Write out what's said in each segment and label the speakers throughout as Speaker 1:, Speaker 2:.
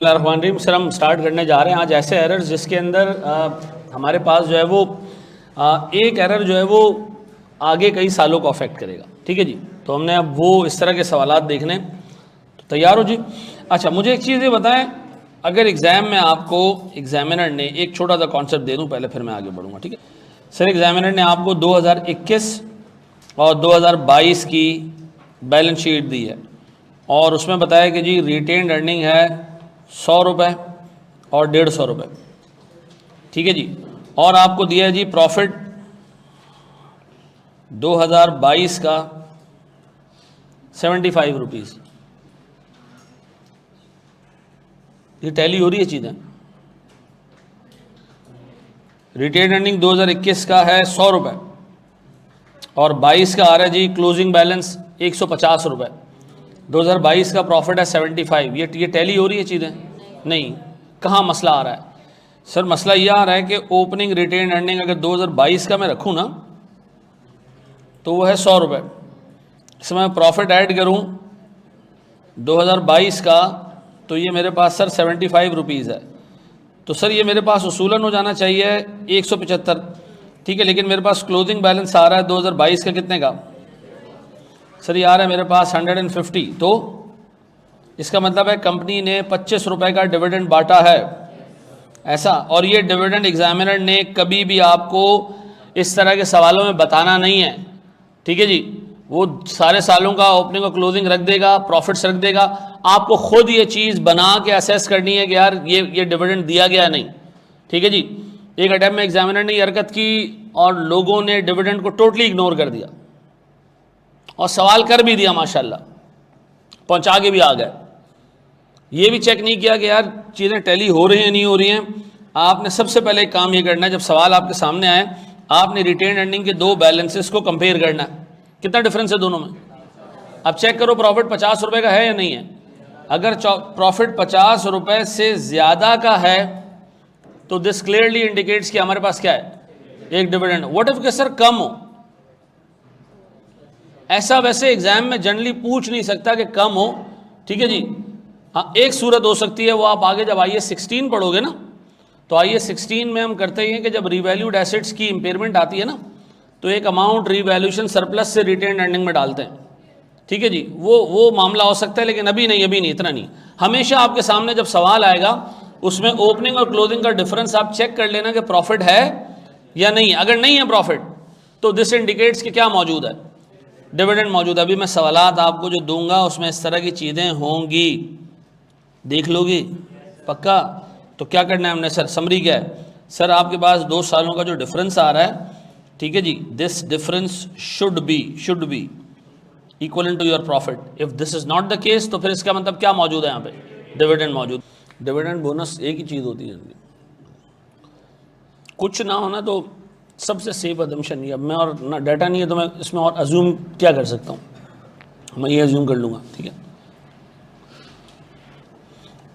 Speaker 1: बिस्मिल्लाहिर्रहमानिर्रहीम। सर हम स्टार्ट करने जा रहे हैं आज ऐसे एरर्स जिसके अंदर हमारे पास जो है वो एक एरर जो है वो आगे कई सालों को अफेक्ट करेगा। ठीक है जी, तो हमने अब वो इस तरह के सवालात देखने, तो तैयार हो जी। अच्छा, मुझे एक चीज़ ये बताएं, अगर एग्ज़ाम में आपको एग्जामिनर ने एक छोटा सा कॉन्सेप्ट दे दूं पहले, फिर मैं आगे बढ़ूंगा। ठीक है सर, एग्जामिनर ने आपको 2021 और 2022 की बैलेंस शीट दी है और उसमें बताया कि जी रिटेन्ड अर्निंग है 100 रुपये और 150 रुपये। ठीक है जी, और आपको दिया है जी प्रॉफिट 2022 का 75 रुपीज़। ये टैली हो रही है चीज़ें। रिटेन अर्निंग 2021 का है 100 रुपये और 22 का आ रहा है जी क्लोजिंग बैलेंस 150 रुपये। 2022 का प्रॉफिट है 75। ये टैली हो रही है चीज़ें? नहीं। कहाँ मसला आ रहा है? सर मसला ये आ रहा है कि ओपनिंग रिटेन अर्निंग अगर 2022 का मैं रखूँ ना तो वो है 100 रुपये। इसमें मैं प्रॉफिट ऐड करूँ 2022 का तो ये मेरे पास सर 75 रुपीज़ है। तो सर ये मेरे पास उसूलन हो जाना चाहिए 175। ठीक है, लेकिन मेरे पास क्लोजिंग बैलेंस आ रहा है 2022 का कितने का? सर ये आ रहा है मेरे पास 150। तो इसका मतलब है कंपनी ने 25 रुपये का डिविडेंड बांटा है, ऐसा। और ये डिविडेंड एग्जामिनर ने कभी भी आपको इस तरह के सवालों में बताना नहीं है। ठीक है जी, वो सारे सालों का ओपनिंग और क्लोजिंग रख देगा, प्रॉफिट्स रख देगा। आपको खुद ये चीज़ बना के असेस करनी है कि यार ये डिविडेंड दिया गया नहीं। ठीक है जी, एक अटैम्प्ट में एग्जामिनर ने ये हरकत की और लोगों ने डिविडेंड को टोटली इग्नोर कर दिया और सवाल कर भी दिया, माशाल्लाह पहुंचा के भी आ गए। ये भी चेक नहीं किया कि यार चीज़ें टैली हो रही हैं नहीं हो रही हैं। आपने सबसे पहले एक काम ये करना है, जब सवाल आपके सामने आए आपने रिटेन अर्निंग के दो बैलेंसेस को कंपेयर करना है, कितना डिफरेंस है दोनों में। अब चेक करो प्रॉफिट 50 रुपये का है या नहीं है। अगर प्रॉफिट 50 रुपये से ज़्यादा का है तो दिस क्लियरली इंडिकेट्स कि हमारे पास क्या है, एक डिविडेंड। व्हाट इफ के सर कम हो? ऐसा वैसे एग्जाम में जनरली पूछ नहीं सकता कि कम हो। ठीक है जी, हाँ एक सूरत हो सकती है, वो आप आगे जब IAS 16 पढ़ोगे ना तो IAS 16 में हम करते हैं कि जब रिवैल्यूड एसेट्स की इंपेयरमेंट आती है ना तो एक अमाउंट रिवैल्यूएशन सरप्लस से रिटेन अर्निंग में डालते हैं। ठीक है जी, वो मामला हो सकता है, लेकिन अभी नहीं, इतना नहीं। हमेशा आपके सामने जब सवाल आएगा उसमें ओपनिंग और क्लोजिंग का डिफरेंस आप चेक कर लेना कि प्रॉफिट है या नहीं। अगर नहीं है प्रॉफिट तो दिस इंडिकेट्स कि क्या मौजूद है, डिविडेंड मौजूद है। अभी मैं सवालात आपको जो दूंगा उसमें इस तरह की चीज़ें होंगी, देख लोगी पक्का। तो क्या करना है हमने सर, समरी क्या है सर, आपके पास 2 सालों का जो डिफरेंस आ रहा है, ठीक है जी, this difference should be equal to your profit. If this is not the case तो फिर इसका मतलब क्या मौजूद है यहाँ पे, डिविडेंड मौजूद। डिविडेंड बोनस एक ही चीज़ होती है, कुछ ना होना तो सबसे सेफ अजम्पशन ये। अब मैं और ना डाटा नहीं है तो मैं इसमें और अज्यूम क्या कर सकता हूँ, मैं ये अज्यूम कर लूँगा। ठीक है,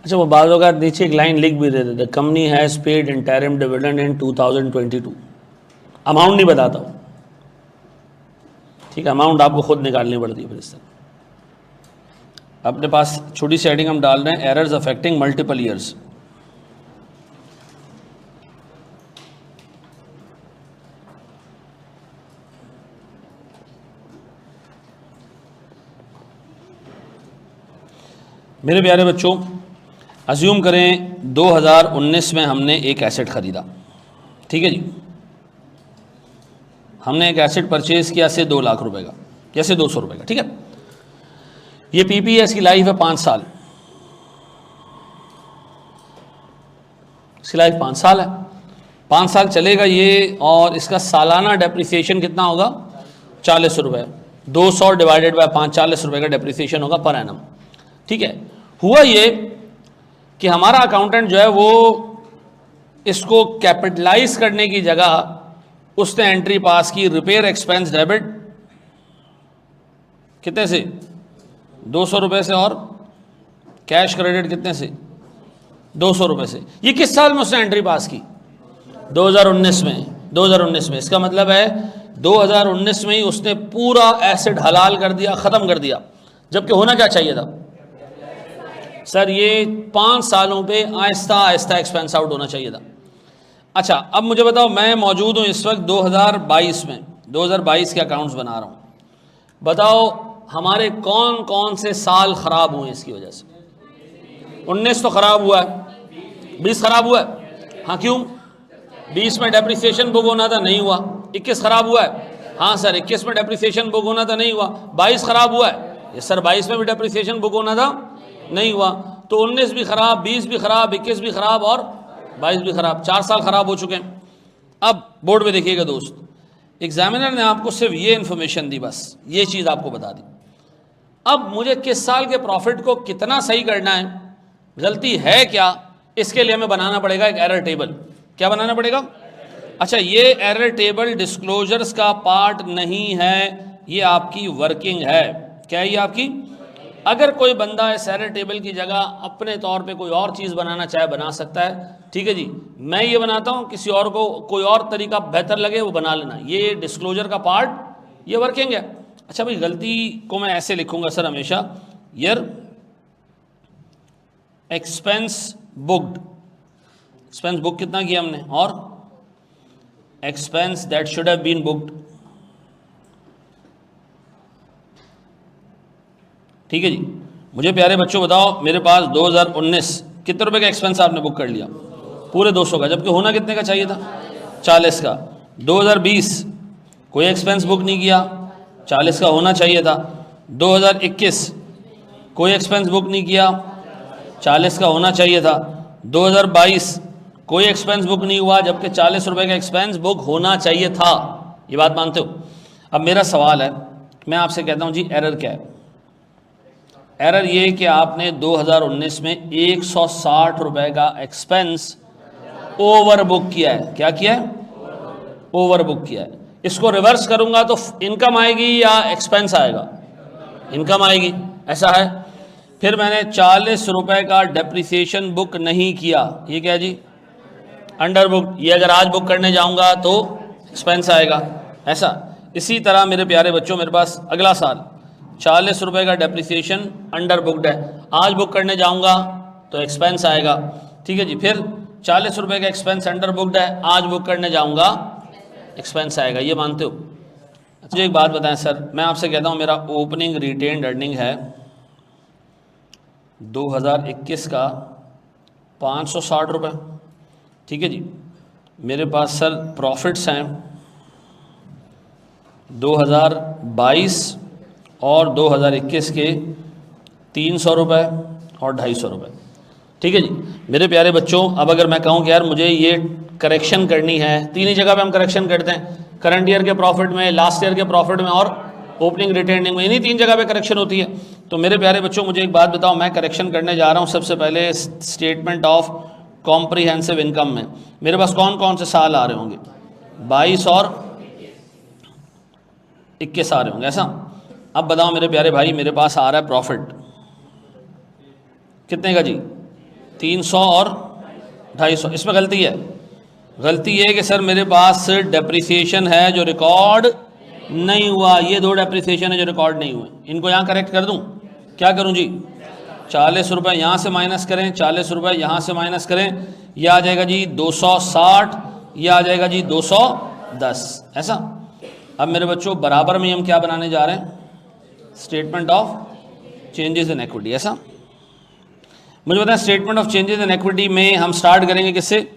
Speaker 1: अच्छा वो बाद होगा नीचे एक लाइन लिख भी देते थे, company has paid interim dividend in 2022। Amount नहीं बताता हूँ, ठीक है, अमाउंट आपको खुद निकालनी पड़ती है। फिर इस तरह अपने पास छोटी सी हेडिंग हम डाल रहे हैं, एरर्स अफेक्टिंग मल्टीपल ईयर्स। मेरे प्यारे बच्चों, अज्यूम करें 2019 में हमने एक एसेट ख़रीदा। ठीक है जी, हमने एक एसेट परचेज़ किया से 2 लाख रुपए का या से 200 रुपये का। ठीक है, ये PPS की लाइफ है 5 साल, इसकी लाइफ 5 साल है, 5 साल चलेगा ये। और इसका सालाना डेप्रिसिएशन कितना होगा, 40 रुपये। 200 डिवाइडेड बाय 5, 40 रुपये का डेप्रिसिएशन होगा पर एनम। ठीक है, हुआ ये कि हमारा अकाउंटेंट जो है वो इसको कैपिटलाइज करने की जगह उसने एंट्री पास की, रिपेयर एक्सपेंस डेबिट कितने से, 200 रुपये से, और कैश क्रेडिट कितने से, 200 रुपये से। ये किस साल में उसने एंट्री पास की, 2019 में। 2019 में, इसका मतलब है 2019 में ही उसने पूरा एसेट हलाल कर दिया, ख़त्म कर दिया, जबकि होना क्या चाहिए था, सर ये 5 सालों पे आहिस्ता आहिस्ता एक्सपेंस आउट होना चाहिए था। अच्छा, अब मुझे बताओ, मैं मौजूद हूँ इस वक्त 2022 में, 2022 के अकाउंट्स बना रहा हूँ। बताओ हमारे कौन कौन से साल ख़राब हुए इसकी वजह से? 19 तो ख़राब हुआ है, 20 ख़राब हुआ है, हाँ क्यों? 20 में डेप्रिसिएशन बुक होना था, नहीं हुआ। 21 ख़राब हुआ है, हाँ सर 21 में डेप्रिसिएशन बुक होना था, नहीं हुआ। 22 ख़राब हुआ है, सर 22 में भी डेप्रिसिएशन बुक होना था, नहीं हुआ। तो 19 भी ख़राब, 20 भी ख़राब, 21 भी ख़राब और 22 भी ख़राब, 4 साल ख़राब हो चुके हैं। अब बोर्ड में देखिएगा दोस्त, एग्जामिनर ने आपको सिर्फ ये इन्फॉर्मेशन दी, बस ये चीज़ आपको बता दी। अब मुझे किस साल के प्रॉफिट को कितना सही करना है, गलती है क्या, इसके लिए हमें बनाना पड़ेगा एक एरर टेबल। क्या बनाना पड़ेगा? अच्छा, ये एरर टेबल डिस्क्लोजर्स का पार्ट नहीं है, ये आपकी वर्किंग है। क्या है ये आपकी? अगर कोई बंदा इस एरर टेबल की जगह अपने तौर पे कोई और चीज़ बनाना चाहे, बना सकता है, ठीक है जी। मैं ये बनाता हूँ, किसी और को कोई और तरीका बेहतर लगे वो बना लेना, ये डिस्क्लोजर का पार्ट, ये वर्किंग है। अच्छा भाई, गलती को मैं ऐसे लिखूंगा सर हमेशा, यर एक्सपेंस बुक्ड, एक्सपेंस बुक कितना किया हमने, और expense that should have been booked, ठीक है जी। मुझे प्यारे बच्चों बताओ, मेरे पास 2019 कितने रुपए का एक्सपेंस आपने बुक कर लिया? पूरे 200 का, जबकि होना कितने का चाहिए था? 40 का। 2020 कोई एक्सपेंस बुक नहीं किया, 40 का होना चाहिए था। 2021 कोई एक्सपेंस बुक नहीं किया, 40 का होना चाहिए था। 2022 कोई एक्सपेंस बुक नहीं हुआ, जबकि 40 रुपए का एक्सपेंस बुक होना चाहिए था। ये बात मानते हो? अब मेरा सवाल है, मैं आपसे कहता हूँ जी एरर क्या है? एरर ये कि आपने 2019 में 160 रुपए का एक्सपेंस ओवर बुक किया है। क्या किया है? ओवर बुक किया है। इसको रिवर्स करूंगा तो इनकम आएगी या एक्सपेंस आएगा? इनकम आएगी, ऐसा है। फिर मैंने 40 रुपए का डेप्रिसिएशन बुक नहीं किया, ये क्या जी? Under book. ये अगर आज बुक करने जाऊंगा तो एक्सपेंस आएगा, ऐसा। इसी तरह मेरे प्यारे बच्चों, मेरे पास अगला साल 40 रुपए का डेप्रिसिएशन अंडर बुकड है, आज बुक करने जाऊंगा तो एक्सपेंस आएगा, ठीक है जी। फिर 40 रुपए का एक्सपेंस अंडर बुकड है, आज बुक करने जाऊंगा एक्सपेंस आएगा, ये मानते हो? मुझे एक बात बताएं सर, मैं आपसे कहता हूँ मेरा ओपनिंग रिटेन्ड अर्निंग है 2021 का 560 रुपये, ठीक है जी। मेरे पास सर प्रॉफिट्स हैं 2022 और 2021 के 300 रुपये और 250 रुपये, ठीक है जी। मेरे प्यारे बच्चों, अब अगर मैं कहूँ कि यार मुझे ये करेक्शन करनी है, तीन ही जगह पे हम करेक्शन करते हैं, करंट ईयर के प्रॉफिट में, लास्ट ईयर के प्रॉफिट में और ओपनिंग रिटेनिंग में, इन्हीं तीन जगह पे करेक्शन होती है। तो मेरे प्यारे बच्चों, मुझे एक बात बताओ, मैं करेक्शन करने जा रहा हूँ सबसे पहले स्टेटमेंट ऑफ कॉम्प्रिहेंसिव इनकम में। मेरे पास कौन कौन से साल आ रहे होंगे? 22 और 21 आ रहे होंगे, ऐसा। अब बताओ मेरे प्यारे भाई, मेरे पास आ रहा है प्रॉफिट कितने का जी? 300 और 250। इसमें गलती है, गलती ये है कि सर मेरे पास डेप्रिसिएशन है जो रिकॉर्ड नहीं हुआ, ये दो डेप्रिसिएशन है जो रिकॉर्ड नहीं हुए, इनको यहाँ करेक्ट कर दूँ? क्या करूँ जी? 40 रुपये यहाँ से माइनस करें, 40 रुपये यहाँ से माइनस करें, यह आ जाएगा जी 260, यह आ जाएगा जी 210, ऐसा। अब मेरे बच्चों बराबर में हम क्या बनाने जा रहे हैं? Statement of changes in equity, ऐसा। मुझे बताएं statement of changes in equity में हम स्टार्ट करेंगे किससे?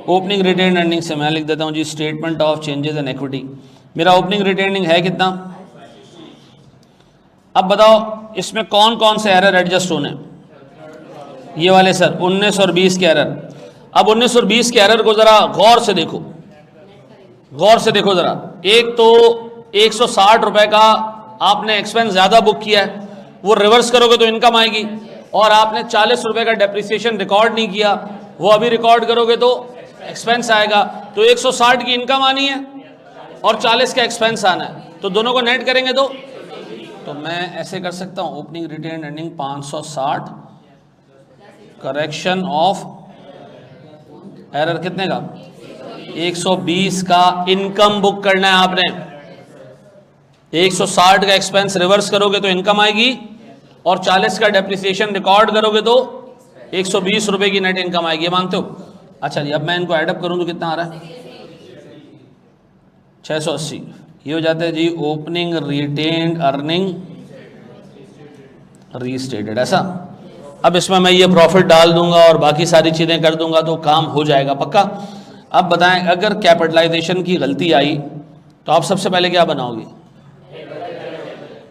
Speaker 1: ओपनिंग रिटेन्ड अर्निंग से। मैं लिख देता हूँ जी statement of changes in equity. मेरा ओपनिंग रिटेनिंग है कितना? अब बताओ इसमें कौन कौन से एरर एडजस्ट होने? ये वाले सर 19 और 20 के एरर। अब 19 और 20 के एरर को जरा गौर से देखो, गौर से देखो जरा। एक तो 160 रुपए का आपने एक्सपेंस ज्यादा बुक किया है, वो रिवर्स करोगे तो इनकम आएगी, और आपने 40 रुपए का डेप्रिसिएशन रिकॉर्ड नहीं किया, वो अभी रिकॉर्ड करोगे तो एक्सपेंस आएगा। तो 160 की इनकम आनी है और 40 का एक्सपेंस आना है, तो दोनों को नेट करेंगे तो मैं ऐसे कर सकता हूं, opening retained earning 560, correction of error कितने का? 120 का इनकम बुक करना है आपने। 160 का एक्सपेंस रिवर्स करोगे तो इनकम आएगी और 40 का डेप्रिसिएशन रिकॉर्ड करोगे तो 120 रुपए की नेट इनकम आएगी, ये मानते हो? अच्छा जी, अब मैं इनको एडअप करूं तो कितना आ रहा है? 680। ये हो जाता है जी ओपनिंग रिटेन्ड अर्निंग रीस्टेटेड, ऐसा। अब इसमें मैं ये प्रॉफिट डाल दूंगा और बाकी सारी चीज़ें कर दूंगा तो काम हो जाएगा पक्का। अब बताएं, अगर कैपिटलाइजेशन की गलती आई तो आप सबसे पहले क्या बनाओगे?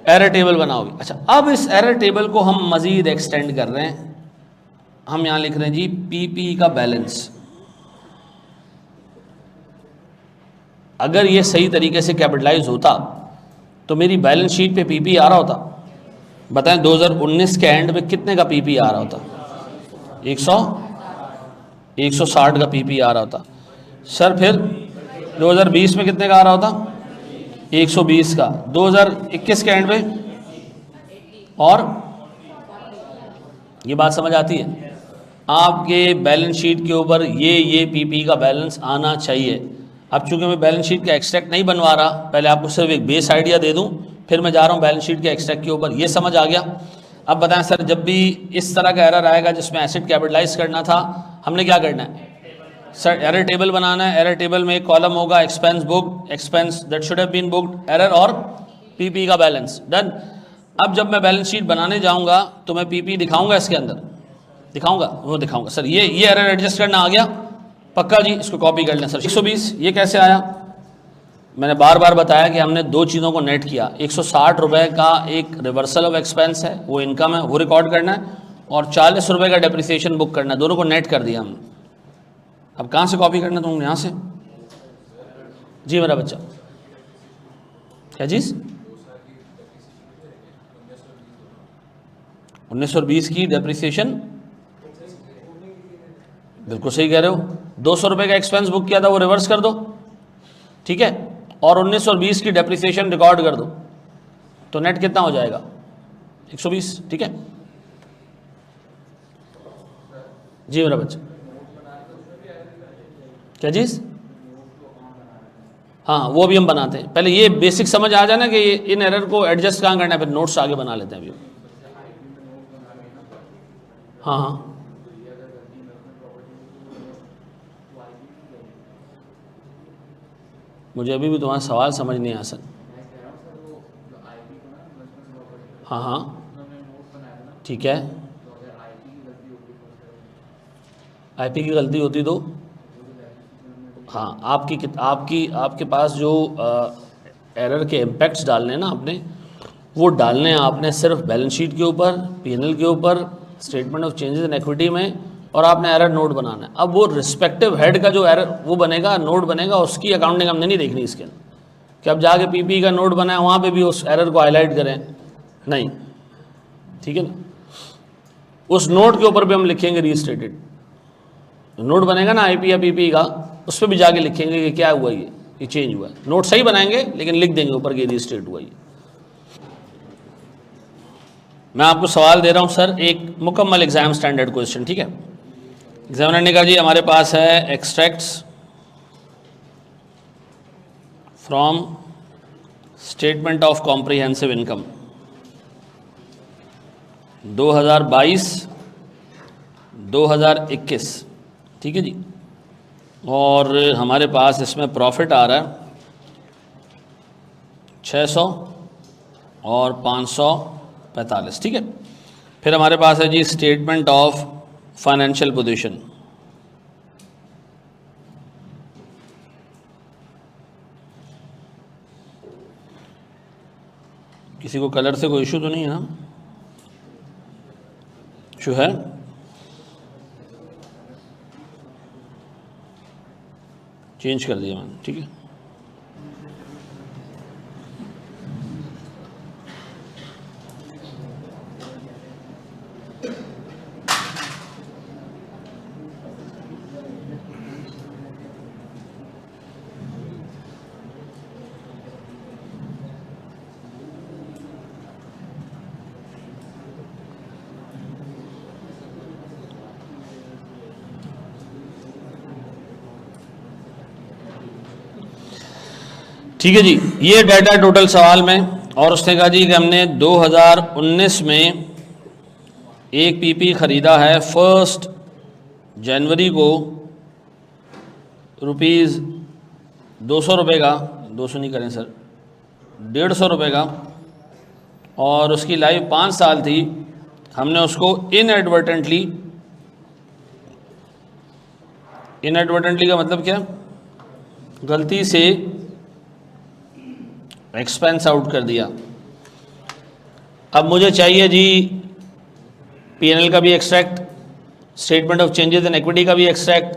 Speaker 1: एरर टेबल बनाओगे। अच्छा, अब इस एरर टेबल को हम मज़ीद एक्सटेंड कर रहे हैं। हम यहाँ लिख रहे हैं जी पीपी का बैलेंस। अगर ये सही तरीके से कैपिटलाइज होता तो मेरी बैलेंस शीट पे पीपी आ रहा होता। बताएं 2019 के एंड में कितने का पीपी आ रहा होता? 160 का पीपी आ रहा होता। सर फिर 2020 में कितने का आ रहा होता? 120 का। 2021 के एंड में, और ये बात समझ आती है? आपके बैलेंस शीट के ऊपर ये पीपी का बैलेंस आना चाहिए। अब चूंकि मैं बैलेंस शीट का एक्सट्रैक्ट नहीं बनवा रहा, पहले आपको सिर्फ एक बेस आइडिया दे दूं, फिर मैं जा रहा हूं बैलेंस शीट के एक्सट्रैक्ट के ऊपर। ये समझ आ गया? अब बताएं सर, जब भी इस तरह का एरर आएगा जिसमें एसेट कैपिटलाइज करना था, हमने क्या करना है? सर एरर टेबल बनाना है। एरर टेबल में एक कॉलम होगा expense booked, expense that should have been booked, error और पीपी का बैलेंस। डन। अब जब मैं बैलेंस शीट बनाने जाऊंगा तो मैं पीपी दिखाऊंगा, इसके अंदर दिखाऊंगा, वो दिखाऊंगा। सर ये एरर एडजस्ट करना आ गया पक्का जी, इसको कॉपी कर लें। सर 120 ये कैसे आया? मैंने बार बार बताया कि हमने दो चीज़ों को नेट किया। 160 रुपये का एक रिवर्सल ऑफ एक्सपेंस है, वो इनकम है, वो रिकॉर्ड करना है, और 40 रुपये का डेप्रिसिएशन बुक करना है। दोनों को नेट कर दिया हमने। अब कहाँ से कॉपी करना? तुम यहाँ से जी मेरा बच्चा। क्या चीज़? 1920 की डेप्रिसिएशन, बिल्कुल सही कह रहे हो। 200 रुपये का एक्सपेंस बुक किया था, वो रिवर्स कर दो, ठीक है, और 1920 की डेप्रिसिएशन रिकॉर्ड कर दो, तो नेट कितना हो जाएगा? 120, ठीक है जी मेरा बच्चा। क्या चीज़? हाँ, वो भी हम बनाते हैं। पहले ये बेसिक समझ आ जाए ना कि इन एरर को एडजस्ट कहाँ करना है, फिर नोट्स आगे बना लेते हैं अभी। हाँ हाँ, मुझे अभी भी तुम्हारा सवाल समझ नहीं आया सर। हाँ हाँ ठीक है, आईपी की गलती होती तो हाँ, आपके पास जो एरर के इम्पैक्ट्स डालने हैं ना आपने, वो डालने हैं आपने सिर्फ बैलेंस शीट के ऊपर, पीएनएल के ऊपर, statement of changes in equity में, और आपने एरर नोट बनाना है। अब वो रिस्पेक्टिव हेड का जो एरर वो बनेगा, नोट बनेगा, उसकी अकाउंटिंग हमने नहीं देखनी इसके अंदर कि अब जाके पीपी का नोट बनाए वहाँ पे भी उस एरर को हाईलाइट करें, नहीं, ठीक है ना। उस नोट के ऊपर भी हम लिखेंगे रीस्टेटेड। नोट बनेगा ना आईपी या पीपी का, उस पर भी जाके लिखेंगे कि क्या हुआ, ये चेंज हुआ है। नोट सही बनाएंगे लेकिन लिख देंगे ऊपर कि रीस्टेट हुआ ये। मैं आपको सवाल दे रहा हूँ सर, एक मुकम्मल एग्जाम स्टैंडर्ड क्वेश्चन, ठीक है। एग्जामिनर ने कहा जी हमारे पास है extracts from statement of comprehensive income 2022-2021, ठीक है जी, और हमारे पास इसमें प्रॉफिट आ रहा है 600 और 545, ठीक है। फिर हमारे पास है जी स्टेटमेंट ऑफ फाइनेंशियल पोजीशन, किसी को कलर से कोई इशू तो नहीं है ना? इशू है? चेंज कर दिया मैंने, ठीक है। ठीक है जी, ये डाटा टोटल सवाल में, और उसने कहा जी कि हमने 2019 में एक पीपी ख़रीदा है 1 जनवरी को रुपीज़ 200 रुपये का, 200 नहीं करें सर, 150 रुपये का, और उसकी लाइफ 5 साल थी। हमने उसको इनएडवर्टेंटली का मतलब क्या, गलती से एक्सपेंस आउट कर दिया। अब मुझे चाहिए जी पीएनएल का भी extract, statement of changes in equity का भी एक्सट्रैक्ट,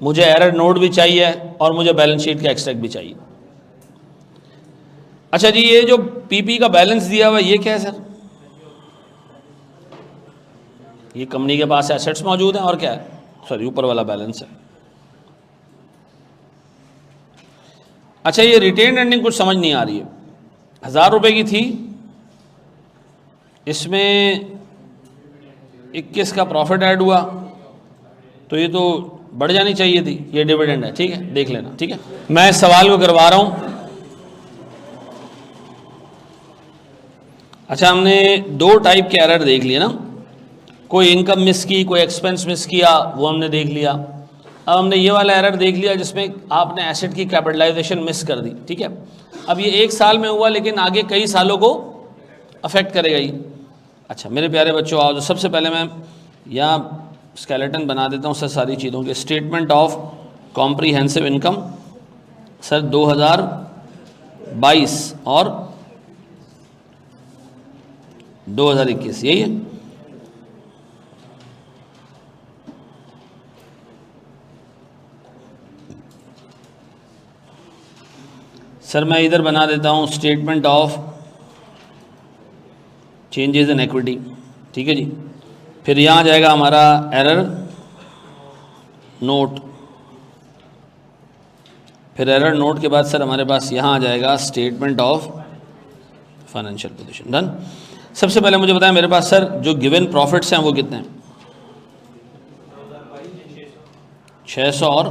Speaker 1: मुझे एरर नोट भी चाहिए और मुझे बैलेंस शीट का एक्सट्रैक्ट भी चाहिए। अच्छा जी, ये जो पीपी का बैलेंस दिया हुआ ये क्या है सर? ये कंपनी के पास एसेट्स मौजूद हैं और क्या है? सॉरी, ऊपर वाला बैलेंस है। अच्छा, ये रिटेन अर्निंग कुछ समझ नहीं आ रही है। 1000 रुपये की थी, इसमें 21 का प्रॉफिट ऐड हुआ, तो ये तो बढ़ जानी चाहिए थी। ये डिविडेंड है, ठीक है, देख लेना, ठीक है। मैं इस सवाल को करवा रहा हूं। अच्छा, हमने 2 टाइप के एरर देख लिए ना, कोई इनकम मिस की, कोई एक्सपेंस मिस किया, वो हमने देख लिया। अब हमने ये वाला एरर देख लिया जिसमें आपने एसेट की कैपिटलाइजेशन मिस कर दी, ठीक है। अब ये 1 साल में हुआ, लेकिन आगे कई सालों को अफेक्ट करेगा ही। अच्छा मेरे प्यारे बच्चों, आओ, तो सबसे पहले मैं यहाँ स्केलेटन बना देता हूँ सर सारी चीज़ों के। Statement of comprehensive income sir 2022 और 2021, यही है। सर मैं इधर बना देता हूँ statement of changes in equity, ठीक है जी। फिर यहाँ जाएगा हमारा एरर नोट, फिर एरर नोट के बाद सर हमारे पास यहाँ आ जाएगा statement of financial position. Done. सबसे पहले मुझे बताएं मेरे पास सर जो गिवन प्रॉफिट्स हैं वो कितने हैं? 600 और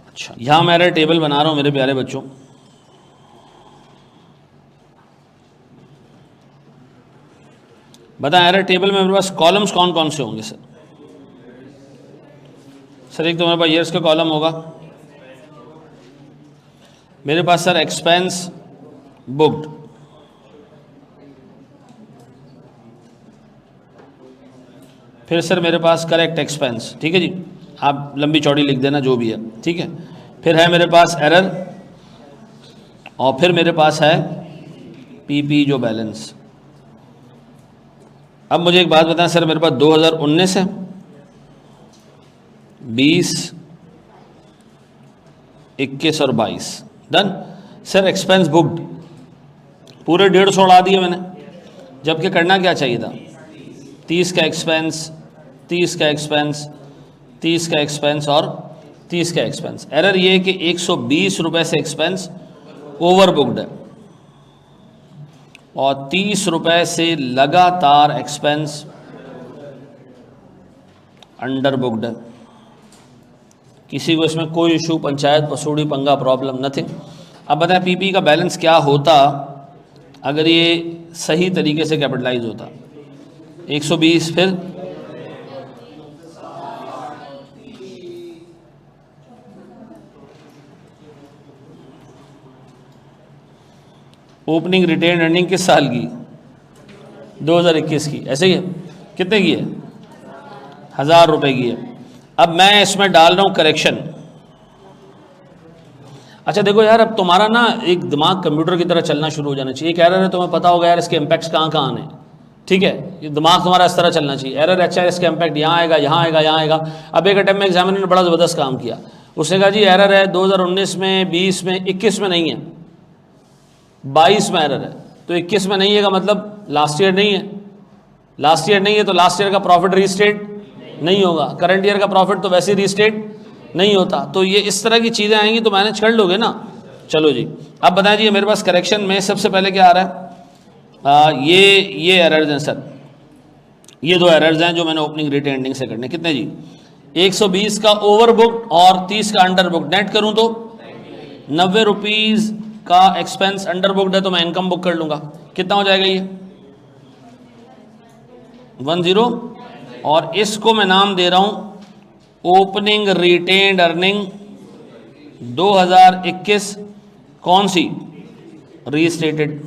Speaker 1: अच्छा, यहाँ मैं एरर टेबल बना रहा हूँ मेरे प्यारे बच्चों। बताएं एरर टेबल में मेरे पास कॉलम्स कौन कौन से होंगे सर? सर एक तो मेरे पास ईयर्स का कॉलम होगा, मेरे पास सर एक्सपेंस बुक्ड, फिर सर मेरे पास करेक्ट एक्सपेंस, ठीक है जी, आप लंबी चौड़ी लिख देना जो भी है, ठीक है। फिर है मेरे पास एरर, और फिर मेरे पास है पीपी जो बैलेंस। अब मुझे एक बात बताएं सर, मेरे पास 2019 है, 20, 21 और 22। डन। सर एक्सपेंस बुक्ड पूरे 150 उड़ा दिए मैंने, जबकि करना क्या चाहिए था? 30 का एक्सपेंस, 30 का एक्सपेंस, 30 का एक्सपेंस और 30 का एक्सपेंस। एरर ये है कि 120 रुपये से एक्सपेंस ओवर बुक्ड है और 30 रुपये से लगातार एक्सपेंस अंडर बुक्ड है। किसी को इसमें कोई इशू, पंचायत पसूड़ी पंगा, प्रॉब्लम, नथिंग। अब बताएं पीपी का बैलेंस क्या होता अगर ये सही तरीके से कैपिटलाइज होता? 120, फिर ओपनिंग रिटेन अर्निंग किस साल की? 2021 की, ऐसे ही है। कितने की है? 1000 रुपये की है। अब मैं इसमें डाल रहा हूँ करेक्शन। अच्छा देखो यार, अब तुम्हारा ना एक दिमाग कंप्यूटर की तरह चलना शुरू हो जाना चाहिए। एक एरर है, तुम्हें पता होगा यार इसके इम्पैक्ट्स कहाँ कहाँ आने, ठीक है। ये दिमाग तुम्हारा इस तरह चलना चाहिए। एरर अच्छा है, इसका इम्पैक्ट यहाँ आएगा, यहाँ आएगा, यहाँ आएगा। अब एक अटेम्प्ट में एग्जामिनर ने बड़ा ज़बरदस्त काम किया, उसने कहा जी एरर है 2019 में, 20 में, 21 में नहीं है, 22 में एरर है। तो 21 में नहीं है का मतलब लास्ट ईयर नहीं है, लास्ट ईयर नहीं है तो लास्ट ईयर का प्रॉफिट रीस्टेट नहीं होगा, करंट ईयर का प्रॉफिट तो वैसे रीस्टेट नहीं होता। तो ये इस तरह की चीज़ें आएंगी तो मैनेज कर लोगे ना। चलो जी, अब बताएं जी मेरे पास करेक्शन में सबसे पहले क्या आ रहा है? ये एरर्स हैं सर, ये 2 एरर्स हैं जो मैंने ओपनिंग रिटेन अर्निंग से करने। कितने जी? 120 का ओवर बुक और 30 का अंडर बुक। नेट करूं तो 90 रुपीज़ का एक्सपेंस अंडर बुक्ड है तो मैं इनकम बुक कर लूँगा। कितना हो जाएगा ये? 10, और इसको मैं नाम दे रहा हूं ओपनिंग रिटेन्ड अर्निंग 2021, कौन सी? रीस्टेटेड।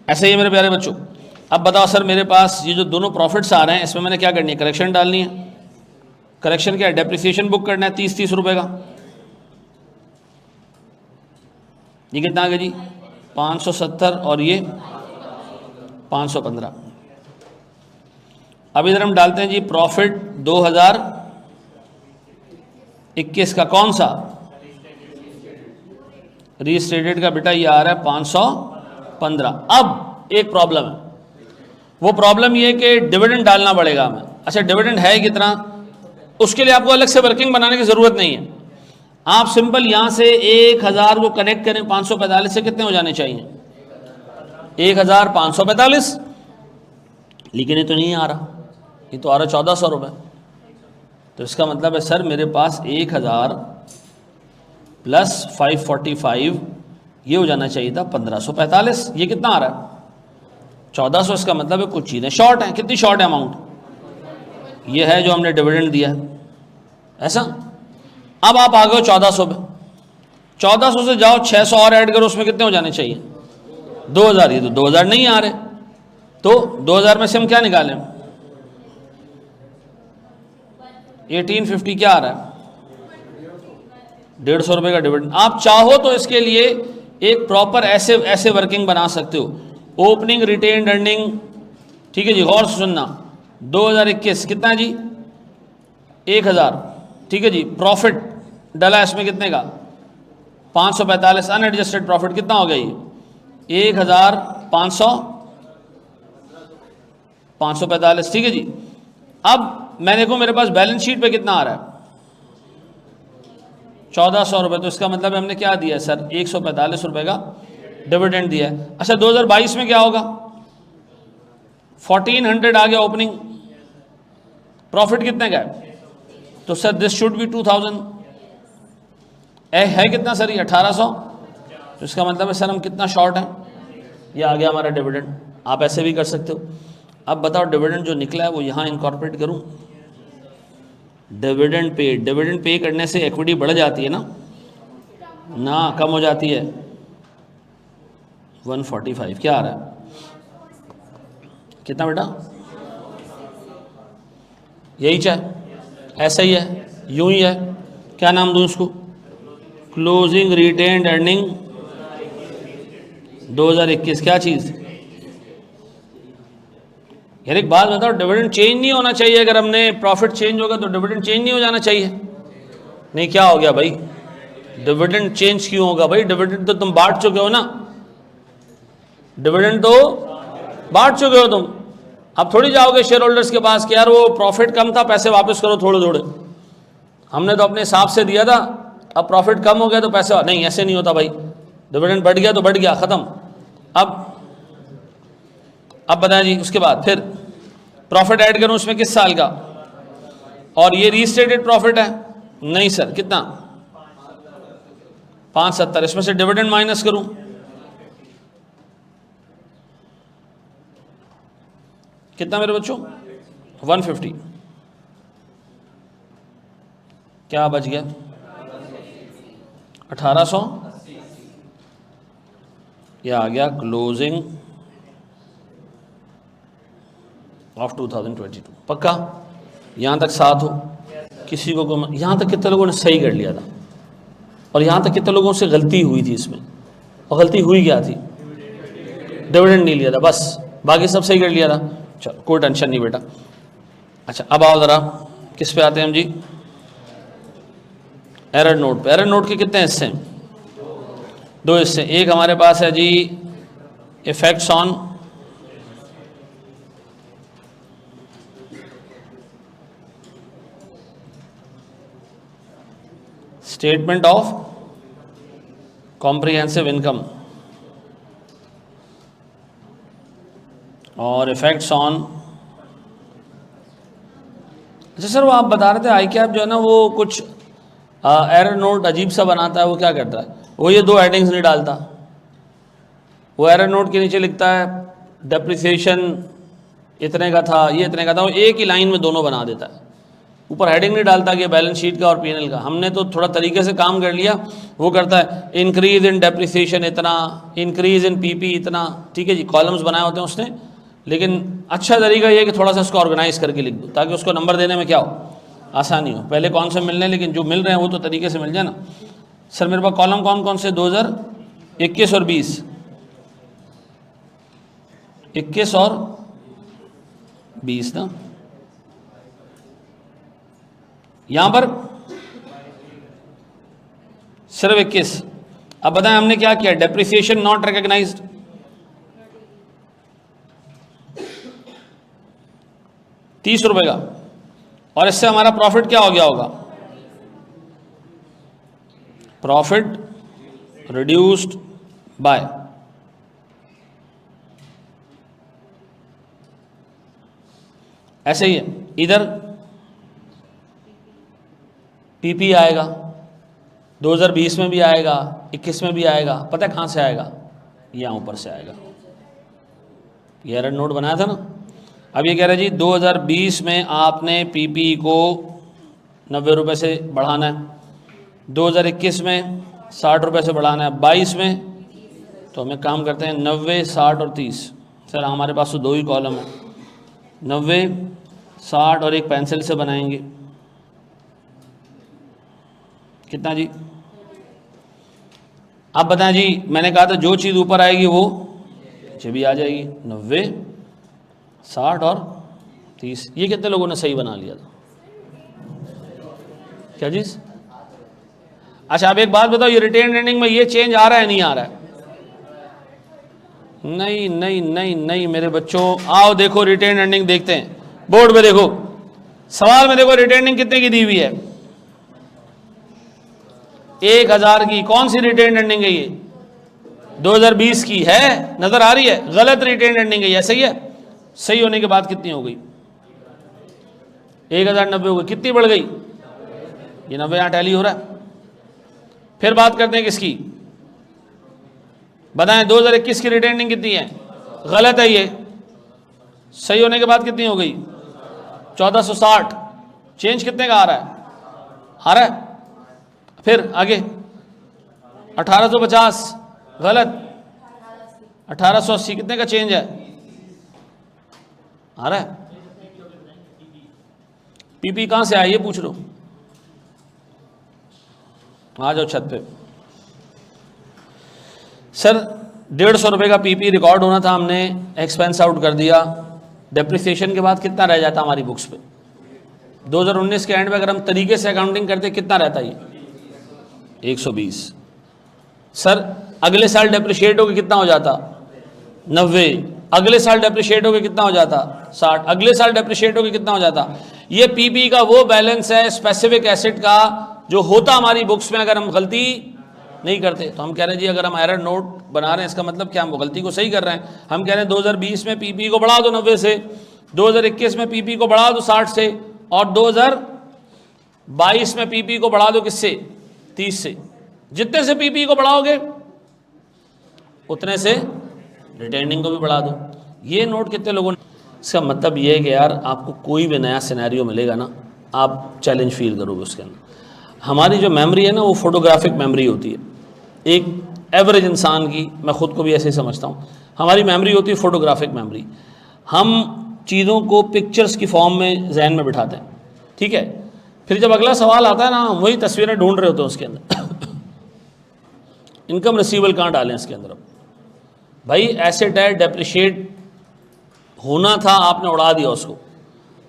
Speaker 1: ऐसे ही मेरे प्यारे बच्चों, अब बताओ सर मेरे पास ये जो दोनों प्रॉफिट्स आ रहे हैं इसमें मैंने क्या करनी है? करेक्शन डालनी है। करेक्शन क्या है? डेप्रिसिएशन बुक करना है 30 रुपए का। ये कितना आ गया जी? 570 और ये 515। अब इधर हम डालते हैं जी प्रॉफिट 2021 का, कौन सा? रीस्टेटेड का। बेटा ये आ रहा है 515। अब एक प्रॉब्लम है, वो प्रॉब्लम ये कि डिविडेंड डालना पड़ेगा हमें। अच्छा डिविडेंड है कितना? उसके लिए आपको अलग से वर्किंग बनाने की ज़रूरत नहीं है। आप सिंपल यहाँ से 1000 को कनेक्ट करें 545 से, कितने हो जाने चाहिए? 1545। लेकिन ये तो नहीं आ रहा, ये तो आ रहा 1400 रुपये। तो इसका मतलब है सर मेरे पास 1000 प्लस 545 ये हो जाना चाहिए था 1545। ये कितना आ रहा है? 1400। इसका मतलब है कुछ चीज़ें शॉर्ट हैं। कितनी शॉर्ट है अमाउंट? ये है जो हमने डिविडेंड दिया है, ऐसा। अब आप आ गए 1400 पे, 1400 से जाओ 600 और ऐड करो, उसमें कितने हो जाने चाहिए? 2000। ये तो 2000 नहीं आ रहे, तो 2000 में से हम क्या निकालें? 1850 क्या आ रहा है? 150 रुपये का डिविडेंड। आप चाहो तो इसके लिए एक प्रॉपर ऐसे वर्किंग बना सकते हो। ओपनिंग रिटेन्ड अर्निंग, ठीक है जी, गौर से सुनना, 2021 कितना है जी? 1000, ठीक है जी। प्रॉफिट डला इसमें कितने का? 545। अनएडजस्टेड प्रॉफिट कितना हो गया ये? 545, ठीक है जी। अब मैं देखो मेरे पास बैलेंस शीट पे कितना आ रहा है? 1400 रुपये। तो इसका मतलब हमने क्या दिया है सर? 145 रुपये का डिविडेंड दिया है। अच्छा 2022 में क्या होगा? 1400 आ गया ओपनिंग, प्रॉफिट कितने का है? तो सर दिस शुड बी 2000। है कितना सर? ये 1800। तो इसका मतलब है सर हम कितना शॉर्ट हैं? ये आ गया हमारा डिविडेंड। आप ऐसे भी कर सकते हो। अब बताओ डिविडेंड जो निकला है वो यहाँ इनकॉर्पोरेट करूँ? डिविडेंड पे करने से इक्विटी बढ़ जाती है ना कम हो जाती है। 145 क्या आ रहा है? कितना बेटा? यही चाहे, ऐसा ही है, यूं ही है। क्या नाम दूं इसको? Closing retained earning 2021। क्या चीज़? यार एक बात बताओ, डिविडेंड चेंज नहीं होना चाहिए? अगर हमने प्रॉफिट चेंज होगा तो डिविडेंड चेंज नहीं हो जाना चाहिए? नहीं, क्या हो गया भाई? डिविडेंड चेंज क्यों होगा भाई? डिविडेंड तो तुम बांट चुके हो ना, डिविडेंड तो बांट चुके हो तुम। अब थोड़ी जाओगे शेयर होल्डर्स के पास कि यार वो प्रॉफिट कम था, पैसे वापस करो थोड़े थोड़े, हमने तो अपने हिसाब से दिया था, अब प्रॉफिट कम हो गया तो पैसे नहीं। ऐसे नहीं होता भाई, डिविडेंड बढ़ गया तो बढ़ गया, ख़त्म। अब बताएं जी, उसके बाद फिर प्रॉफिट ऐड करूं उसमें किस साल का? और ये रीस्टेटेड प्रॉफिट है? नहीं सर, कितना? 570। इसमें से डिविडेंड माइनस करूं, कितना मेरे बच्चों? 150। क्या बच गया? 1800। यह आ गया क्लोजिंग ऑफ 2022। पक्का? यहाँ तक साथ हो? किसी को यहाँ तक कितने लोगों ने सही कर लिया था? और यहाँ तक कितने लोगों से गलती हुई थी इसमें? और गलती हुई क्या थी? डिविडेंड नहीं लिया था, बस। बाकी सब सही कर लिया था। चलो कोई टेंशन नहीं बेटा। अच्छा अब आओ ज़रा, किस पे आते हैं हम जी? एरर नोट पे। एरर नोट के कितने हिस्से हैं? 2 हिस्से। एक हमारे पास है जी effects on statement of comprehensive income और इफेक्ट्स ऑन। अच्छा सर वो आप बता रहे थे आई कैप जो है ना वो कुछ एरर नोट अजीब सा बनाता है, वो क्या करता है? वो ये 2 हेडिंग्स नहीं डालता। वो एरर नोट के नीचे लिखता है डेप्रिसिएशन इतने का था, ये इतने का था, वो एक ही लाइन में दोनों बना देता है, ऊपर हेडिंग नहीं डालता कि बैलेंस शीट का और पीएनएल का। हमने तो थोड़ा तरीके से काम कर लिया, वो करता है इंक्रीज इन डेप्रिसिएशन इतना, इंक्रीज इन पीपी इतना, ठीक है जी, कॉलम्स बनाए होते हैं उसने। लेकिन अच्छा तरीका ये है कि थोड़ा सा उसको ऑर्गेनाइज करके लिख दो, ताकि उसको नंबर देने में क्या हो, आसानी हो। पहले कौन से मिलने, लेकिन जो मिल रहे हैं वो तो तरीके से मिल जाए ना। सर मेरे पास कॉलम कौन कौन से, 2021 और 20, 21 और 20 ना। यहां पर सिर्फ 21। अब बताएं हमने क्या किया, डेप्रिसिएशन नॉट रिकॉग्नाइज्ड, ₹30 का, और इससे हमारा प्रॉफिट क्या हो गया होगा, प्रॉफिट रिड्यूस्ड बाय, ऐसे ही है। इधर पीपी आएगा, 2020 में भी आएगा, 21 में भी आएगा। पता है कहाँ से आएगा, यहाँ ऊपर से आएगा। ये एरर नोट बनाया था ना। अब ये कह रहा है जी 2020 में आपने पीपी को 90 रुपये से बढ़ाना है, 2021 में 60 रुपये से बढ़ाना है, 22 में तो हम एक काम करते हैं 90, 60 और 30। सर हमारे पास तो 2 ही कॉलम है, 90, 60 और एक पेंसिल से बनाएंगे, कितना जी। अब बताएं जी, मैंने कहा था जो चीज़ ऊपर आएगी वो नीचे भी आ जाएगी, 90, 60 और 30। ये कितने लोगों ने सही बना लिया था, क्या चीज़। अच्छा अब एक बात बताओ, ये रिटेन अर्निंग में ये चेंज आ रहा है नहीं आ रहा है, नहीं नहीं नहीं नहीं मेरे बच्चों, आओ देखो रिटेन अर्निंग देखते हैं, बोर्ड पे देखो, सवाल में देखो रिटेन अर्निंग कितने की दी हुई है, 1000 की। कौन सी रिटेन अर्निंग है ये, 2020 की है, नजर आ रही है, गलत रिटेन अर्निंग है, सही है। सही होने के बाद कितनी हो गई, 1090 हो गई, कितनी बढ़ गई, ये 90 यहां टैली हो रहा है। फिर बात करते हैं किसकी, बताएं 2021 की रिटेन अर्निंग कितनी है, गलत है ये, सही होने के बाद कितनी हो गई, 1460। चेंज कितने का आ रहा है, फिर आगे 1850, गलत, 1880। कितने का चेंज है, आ रहा है। पीपी कहां से आया ये पूछ लो, आ जाओ छत पे। सर 150 रुपये का पीपी रिकॉर्ड होना था, हमने एक्सपेंस आउट कर दिया, डेप्रिसिएशन के बाद कितना रह जाता हमारी बुक्स पे, 2019 के एंड में अगर हम तरीके से अकाउंटिंग करते कितना रहता ये, 120। सर अगले साल डेप्रिशिएट होकर कितना हो जाता, 90। अगले साल डेप्रिशिएट होकर कितना हो जाता, 60। अगले साल डेप्रिशिएट होकर कितना हो जाता। ये पीपी का वो बैलेंस है स्पेसिफिक एसेट का जो होता हमारी बुक्स में अगर हम गलती नहीं करते। तो हम कह रहे हैं जी अगर हम एरर नोट बना रहे हैं इसका मतलब क्या, हम वो गलती को सही कर रहे हैं। हम कह रहे हैं 2020 में पीपी को बढ़ा दो 90 से, 2021 में पीपी को बढ़ा दो 60 से, और 2022 में पीपी को बढ़ा दो किससे, 30 से। जितने से पीपी को बढ़ाओगे उतने से रिटेनिंग को भी बढ़ा दो। ये नोट कितने लोगों ने, इसका मतलब ये है कि यार आपको कोई भी नया सिनेरियो मिलेगा ना, आप चैलेंज फील करोगे उसके अंदर। हमारी जो मेमोरी है ना वो फोटोग्राफिक मेमोरी होती है, एक एवरेज इंसान की, मैं ख़ुद को भी ऐसे ही समझता हूँ, हमारी मेमोरी होती है फोटोग्राफिक मेमोरी। हम चीज़ों को पिक्चर्स की फॉर्म में जहन में बिठाते हैं, ठीक है। फिर जब अगला सवाल आता है ना, हम वही तस्वीरें ढूंढ रहे होते हैं उसके अंदर। इनकम रिसीवेबल कहाँ डालें इसके अंदर, अब भाई एसेट है, डेप्रिशिएट होना था, आपने उड़ा दिया उसको।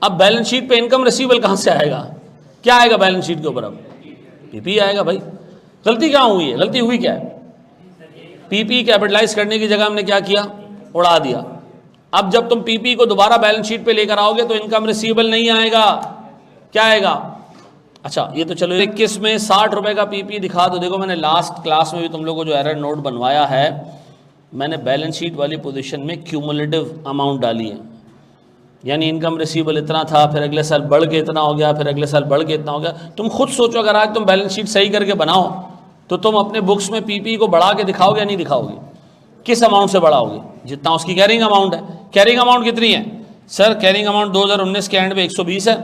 Speaker 1: अब बैलेंस शीट पे इनकम रिसीवेबल कहाँ से आएगा, क्या आएगा बैलेंस शीट के ऊपर, अब पीपी आएगा। भाई गलती कहाँ हुई है, गलती हुई क्या है, पीपी कैपिटलाइज करने की जगह हमने क्या किया, उड़ा दिया। अब जब तुम पीपी को दोबारा बैलेंस शीट पे लेकर आओगे तो इनकम रिसीवेबल नहीं आएगा, क्या आएगा। अच्छा ये तो चलो 21 में 60 रुपए का पीपी दिखा दो। देखो मैंने लास्ट क्लास में भी तुम लोगों को जो एरर नोट बनवाया है, मैंने बैलेंस शीट वाली पोजीशन में क्यूमुलेटिव अमाउंट डाली है, यानी इनकम रिसीवेबल इतना था, फिर अगले साल बढ़ के इतना हो गया, फिर अगले साल बढ़ के इतना हो गया। तुम खुद सोचो, अगर आज तुम बैलेंस शीट सही करके बनाओ तो तुम अपने बुक्स में पीपी को बढ़ा के दिखाओगे या नहीं दिखाओगे, किस अमाउंट से बढ़ाओगे, जितना उसकी कैरिंग अमाउंट है। कैरिंग अमाउंट कितनी है, सर कैरिंग अमाउंट 2019 के एंड में 120 है,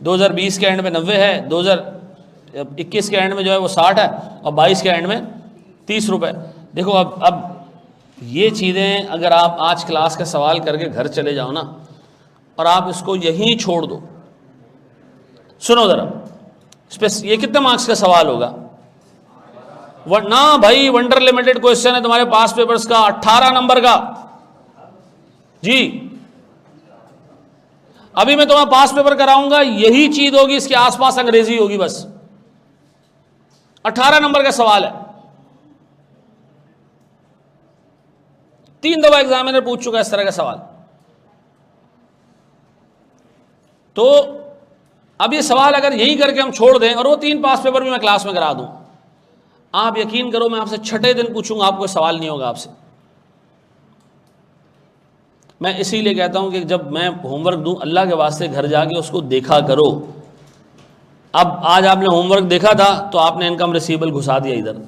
Speaker 1: 2020 के एंड में 90 है, 2021 के एंड में जो है वो 60 है और 22 के एंड में 30 रुपये। देखो अब ये चीज़ें अगर आप आज क्लास का सवाल करके घर चले जाओ ना और आप इसको यहीं छोड़ दो, सुनो ज़रा, ये कितने मार्क्स का सवाल होगा? ना भाई, वंडर लिमिटेड क्वेश्चन है तुम्हारे पास पेपर्स का 18 नंबर का जी। अभी मैं तुम्हें पास पेपर कराऊंगा, यही चीज होगी, इसके आसपास अंग्रेजी होगी, बस 18 नंबर का सवाल है। 3 दफा एग्जामिनर पूछ चुका है इस तरह का सवाल। तो अब ये सवाल अगर यही करके हम छोड़ दें और वो 3 पास पेपर भी मैं क्लास में करा दूं, आप यकीन करो मैं आपसे छठे दिन पूछूंगा, आपको सवाल नहीं होगा आपसे। मैं इसीलिए कहता हूं कि जब मैं होमवर्क दूं, अल्लाह के वास्ते घर जाके उसको देखा करो। अब आज आपने होमवर्क देखा था तो आपने इनकम रिसीवेबल घुसा दिया इधर,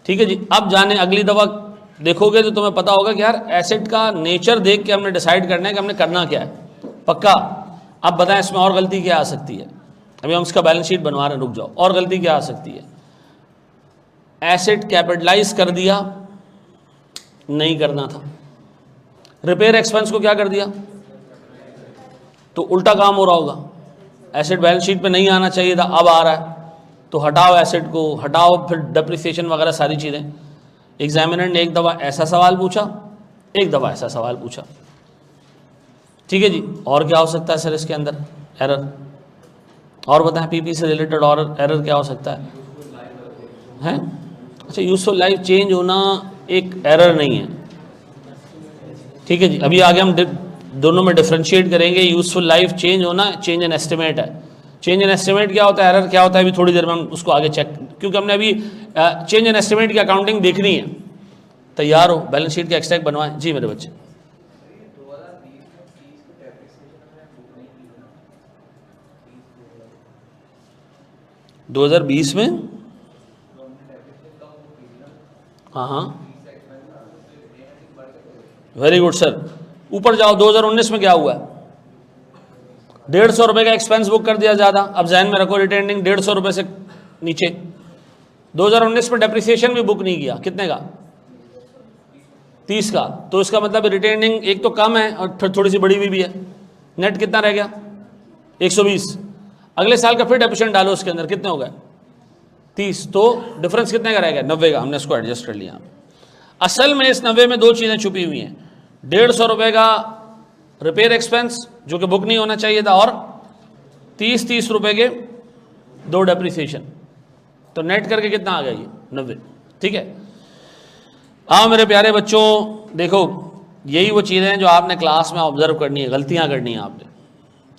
Speaker 1: ठीक है जी। अब जाने अगली दफ़ा देखोगे तो तुम्हें पता होगा कि यार एसेट का नेचर देख के हमने डिसाइड करना है कि हमने करना क्या है, पक्का। अब बताएं इसमें और गलती क्या आ सकती है? अभी हम इसका बैलेंस शीट बनवा रहे हैं, रुक जाओ। और गलती क्या आ सकती है? एसेट कैपिटलाइज कर दिया, नहीं करना था। रिपेयर एक्सपेंस को क्या कर दिया, तो उल्टा काम हो रहा होगा। एसेट बैलेंस शीट पे नहीं आना चाहिए था, अब आ रहा है, तो हटाओ एसेट को, हटाओ, फिर डेप्रिसिएशन वगैरह सारी चीज़ें। एग्जामिनर ने एक दफ़ा ऐसा सवाल पूछा, एक दफ़ा ऐसा सवाल पूछा, ठीक है जी। और क्या हो सकता है सर इसके अंदर एरर? और बताएं पीपी से रिलेटेड और एरर क्या हो सकता है? अच्छा, यूजफुल लाइफ चेंज होना एक एरर नहीं है, ठीक है जी। अभी आगे हम दोनों में डिफरेंशिएट करेंगे। यूजफुल लाइफ चेंज होना चेंज इन एस्टिमेट है। चेंज इन एस्टिमेट क्या होता है, एरर क्या होता है, अभी थोड़ी देर में हम उसको आगे चेक, क्योंकि हमने अभी चेंज इन एस्टिमेट की अकाउंटिंग देखनी है। तैयार हो? बैलेंस शीट का एक्सट्रैक्ट बनवाएं जी मेरे बच्चे। 2020 में, हाँ, वेरी गुड सर। ऊपर जाओ, 2019 में क्या हुआ है? 150 रुपये का एक्सपेंस बुक कर दिया ज़्यादा। अब जहन में रखो, रिटेंडिंग 150 रुपये से नीचे। 2019 में डेप्रिसिएशन भी बुक नहीं किया, कितने का? 30 का। तो इसका मतलब रिटेंडिंग एक तो कम है और फिर थोड़ी सी बड़ी हुई भी है। नेट कितना रह गया? 120। अगले साल का फिर डेप्रिसिएशन डालो उसके अंदर, कितने हो गए? 30। तो डिफरेंस कितने का रह गया? 90 का। हमने इसको एडजस्ट कर लिया। असल में इस 90 में 2 चीज़ें छुपी हुई हैं। 150 रुपये का रिपेयर एक्सपेंस जो कि बुक नहीं होना चाहिए था, और 30 रुपये के 2 डेप्रिसिएशन। तो नेट करके कितना आ गया ये? 90, ठीक है। आओ मेरे प्यारे बच्चों, देखो यही वो चीज़ें हैं जो आपने क्लास में ऑब्जर्व करनी है, गलतियाँ करनी है आपने,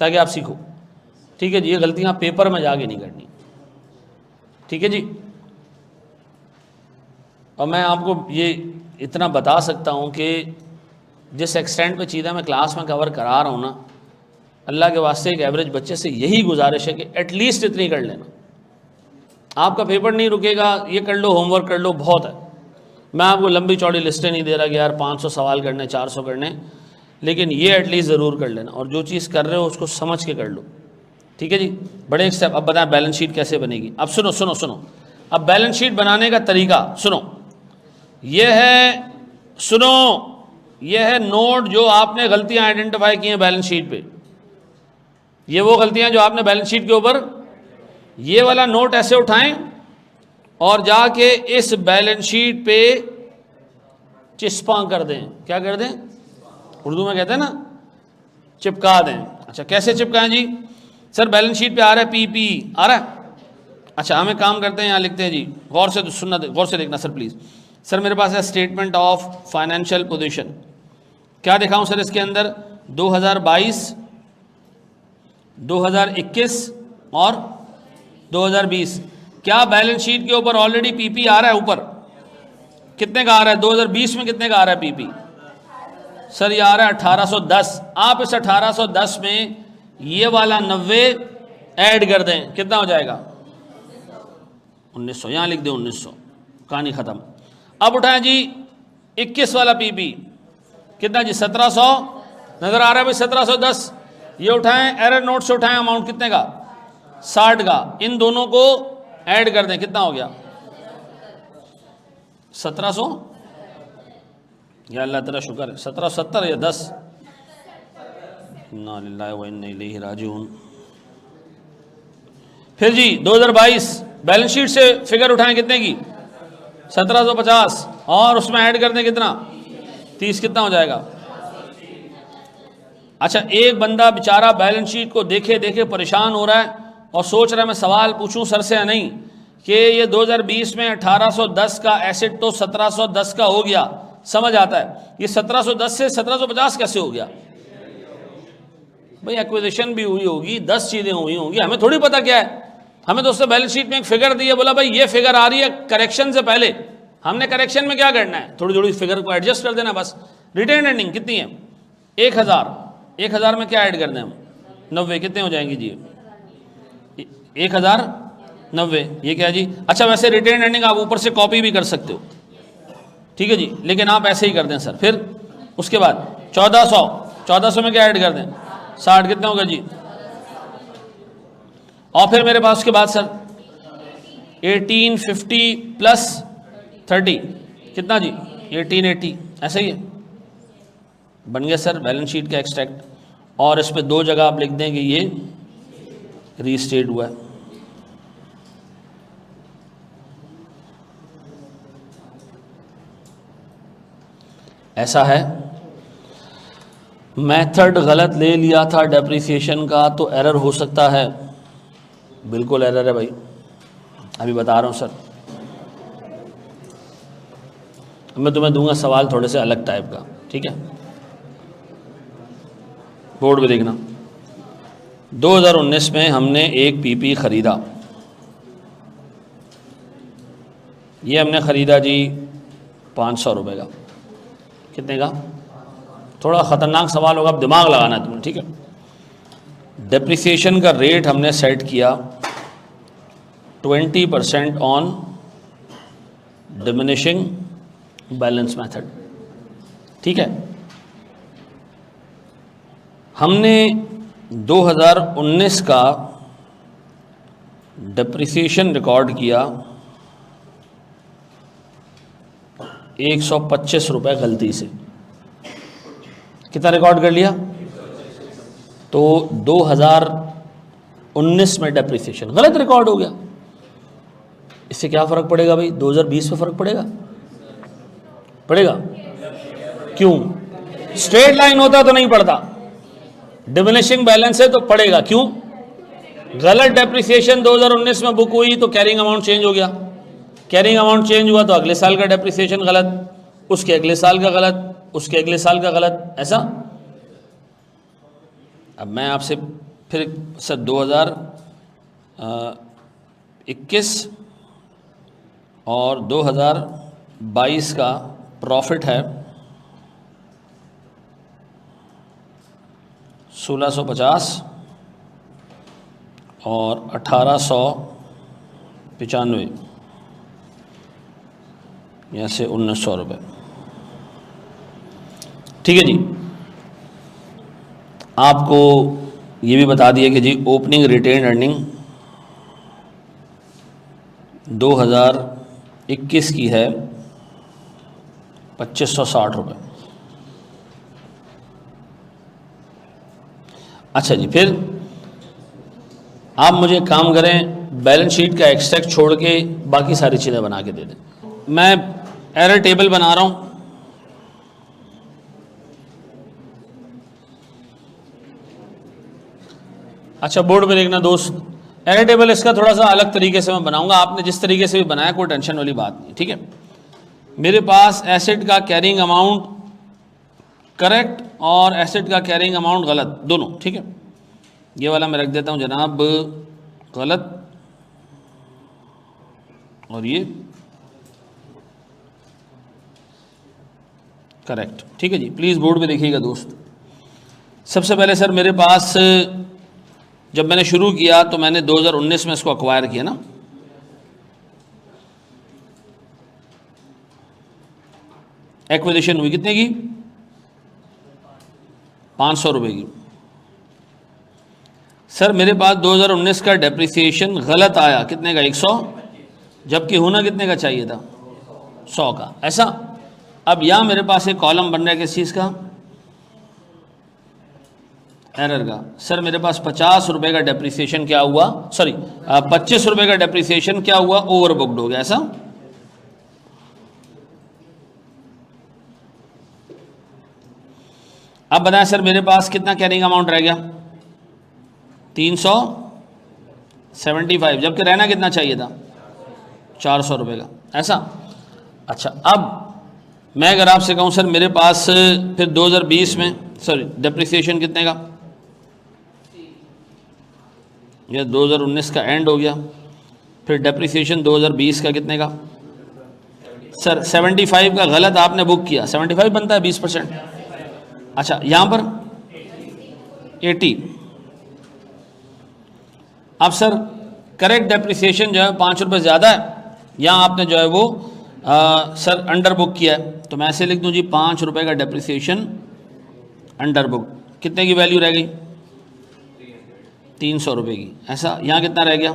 Speaker 1: ताकि आप सीखो, ठीक है जी। ये गलतियाँ पेपर में जाके नहीं करनी, ठीक है जी। और मैं आपको ये इतना बता सकता हूँ कि जिस एक्सटेंट पे चीज़ें मैं क्लास में कवर करा रहा हूँ ना, अल्लाह के वास्ते एक एवरेज बच्चे से यही गुजारिश है कि एटलीस्ट इतनी कर लेना। आपका पेपर नहीं रुकेगा, ये कर लो, होमवर्क कर लो, बहुत है। मैं आपको लंबी चौड़ी लिस्टें नहीं दे रहा कि यार 500 सवाल करने, 400 करने, लेकिन ये एटलीस्ट ज़रूर कर लेना। और जो चीज़ कर रहे हो उसको समझ के कर लो, ठीक है जी। बड़े एक स्टेप। अब बताएं बैलेंस शीट कैसे बनेगी। अब सुनो सुनो सुनो, अब बैलेंस शीट बनाने का तरीका सुनो। ये है, सुनो, ये है नोट जो आपने गलतियां आइडेंटिफाई की हैं बैलेंस शीट पे। ये वो गलतियां जो आपने बैलेंस शीट के ऊपर, ये वाला नोट ऐसे उठाएं और जाके इस बैलेंस शीट पे चिस्पा कर दें। क्या कर दें? उर्दू में कहते हैं ना, चिपका दें। अच्छा, कैसे चिपकाएं जी? सर बैलेंस शीट पे आ रहा है पीपी, आ रहा है। अच्छा, हमें काम करते हैं, यहाँ लिखते हैं जी, गौर से सुनना, गौर से देखना सर प्लीज़। सर मेरे पास है स्टेटमेंट ऑफ फाइनेंशियल पोजीशन। क्या दिखाऊं सर इसके अंदर? 2022, 2021 और 2020। क्या बैलेंस शीट के ऊपर ऑलरेडी पीपी आ रहा है? ऊपर कितने का आ रहा है? 2020 में कितने का आ रहा है पीपी? सर ये आ रहा है 1810। आप इस 1810 में ये वाला 90 ऐड कर दें, कितना हो जाएगा? 1900। यहाँ लिख दें 1900, कहानी ख़त्म। अब उठाएं जी 21 वाला पीपी, कितना जी? 1700 नजर आ रहा है भाई 1710। ये उठाएं, एरर नोट से उठाएं, अमाउंट कितने का? 60 का। इन दोनों को ऐड कर दें, कितना हो गया? 1700। या अल्लाह तेरा शुक्र है, 1770 या 10। इन्ना लिल्लाहि व इन्ना इलैहि राजिऊन। फिर जी 2022 बैलेंस शीट से फिगर उठाएं, कितने की? 1750, और उसमें ऐड कर दें कितना? 30। कितना हो जाएगा? अच्छा, एक बंदा बेचारा बैलेंस शीट को देखे देखे परेशान हो रहा है और सोच रहा है मैं सवाल पूछूं सर से या नहीं, कि ये 2020 में 1810 का एसेट तो 1710 का हो गया, समझ आता है, ये 1710 से 1750 कैसे हो गया? भाई एक्विजिशन भी हुई होगी, 10 चीज़ें हुई होंगी, हमें थोड़ी पता क्या है। हमें तो उसने बैलेंस शीट में एक फिगर दी है, बोला भाई ये फिगर आ रही है करेक्शन से पहले, हमने करेक्शन में क्या करना है? थोड़ी थोड़ी फिगर को एडजस्ट कर देना बस। रिटेन अर्निंग कितनी है? 1000। 1000 में क्या ऐड कर दें हम? 90। कितने हो जाएंगी जी? 1090। ये क्या जी? अच्छा, वैसे रिटेन अर्निंग आप ऊपर से कॉपी भी कर सकते हो, ठीक है जी, लेकिन आप ऐसे ही कर दें सर। फिर उसके बाद 1400। 1400 में क्या ऐड कर दें? 60। कितने होगा जी? और फिर मेरे पास उसके बाद सर 1850 प्लस 30 कितना जी? 1880। ऐसा ही है, बन गया सर बैलेंस शीट का एक्सट्रैक्ट। और इस पे 2 जगह आप लिख दें कि ये रीस्टेट हुआ है। ऐसा है, मेथड गलत ले लिया था डेप्रिसिएशन का तो एरर हो सकता है। बिल्कुल एरर है भाई, अभी बता रहा हूँ सर। मैं तुम्हें दूंगा सवाल थोड़े से अलग टाइप का, ठीक है? बोर्ड पे देखना। 2019 में हमने एक पीपी ख़रीदा, ये हमने ख़रीदा जी 500 रुपये का। कितने का? थोड़ा ख़तरनाक सवाल होगा, अब दिमाग लगाना है तुमने, ठीक है? डेप्रिसिएशन का रेट हमने सेट किया 20% ऑन डिमिनिशिंग बैलेंस मेथड, ठीक है? हमने 2019 का डेप्रिसिएशन रिकॉर्ड किया 125 रुपये गलती से। कितना रिकॉर्ड कर लिया? तो 2019 में डेप्रिसिएशन गलत रिकॉर्ड हो गया। इससे क्या फ़र्क पड़ेगा भाई? 2020 में फ़र्क पड़ेगा? पड़ेगा। क्यों? स्ट्रेट लाइन होता तो नहीं पड़ता, डिमिनिशिंग बैलेंस है तो पड़ेगा। क्यों? गलत डेप्रिसिएशन 2019 में बुक हुई तो कैरिंग अमाउंट चेंज हो गया, कैरिंग अमाउंट चेंज हुआ तो अगले साल का डेप्रिसिएशन गलत, उसके अगले साल का गलत, उसके अगले साल का गलत, ऐसा। अब मैं आपसे फिर सर 2021 और 2022 का प्रॉफिट है 1650 और 1895, यहाँ से 1900 रुपये, ठीक है जी। आपको ये भी बता दिया कि जी ओपनिंग रिटेन अर्निंग 2021 की है 2560 रुपये। अच्छा जी, फिर आप मुझे एक काम करें, बैलेंस शीट का एक्सट्रैक्ट छोड़ के बाकी सारी चीज़ें बना के दे दें। मैं एरर टेबल बना रहा हूँ। अच्छा, बोर्ड पे देखना दोस्त, एरर टेबल इसका थोड़ा सा अलग तरीके से मैं बनाऊंगा। आपने जिस तरीके से भी बनाया कोई टेंशन वाली बात नहीं, ठीक है? मेरे पास एसेट का कैरिंग अमाउंट करेक्ट और एसेट का कैरिंग अमाउंट गलत, दोनों, ठीक है? ये वाला मैं रख देता हूँ जनाब गलत, और ये करेक्ट, ठीक है जी। प्लीज़ बोर्ड पे देखिएगा दोस्त। सबसे पहले सर मेरे पास जब मैंने शुरू किया तो मैंने 2019 में इसको अक्वायर किया ना, एक्विजिशन हुई कितने की? ₹500 की। सर मेरे पास 2019 का डेप्रिसिएशन गलत आया, कितने का? 100, जबकि होना कितने का चाहिए था? 100 का। ऐसा अब यहाँ मेरे पास एक कॉलम बन रहा है किस चीज़ का? एरर का। सर मेरे पास ₹50 का डेप्रिसिएशन क्या हुआ, सॉरी ₹25 का डेप्रिसिएशन क्या हुआ? ओवरबुक्ड हो गया। ऐसा अब बताएं सर मेरे पास कितना कैरिंग अमाउंट रह गया? 375, जबकि रहना कितना चाहिए था? ₹400 का। ऐसा अच्छा, अब मैं अगर आपसे कहूँ सर मेरे पास फिर 2020 में सॉरी डेप्रिसिएशन कितने का? यह 2019 का एंड हो गया। फिर डेप्रिसिएशन 2020 का कितने का? सर 75 का गलत आपने बुक किया। 75 बनता है 20%। अच्छा यहाँ पर 80। अब सर करेक्ट डेप्रिसिएशन जो है ₹5 ज़्यादा है, यहाँ आपने जो है वो सर अंडर बुक किया है। तो मैं ऐसे लिख दूँ जी ₹5 का डेप्रिसिएशन अंडर बुक। कितने की वैल्यू रह गई? ₹300 की। ऐसा यहाँ कितना रह गया?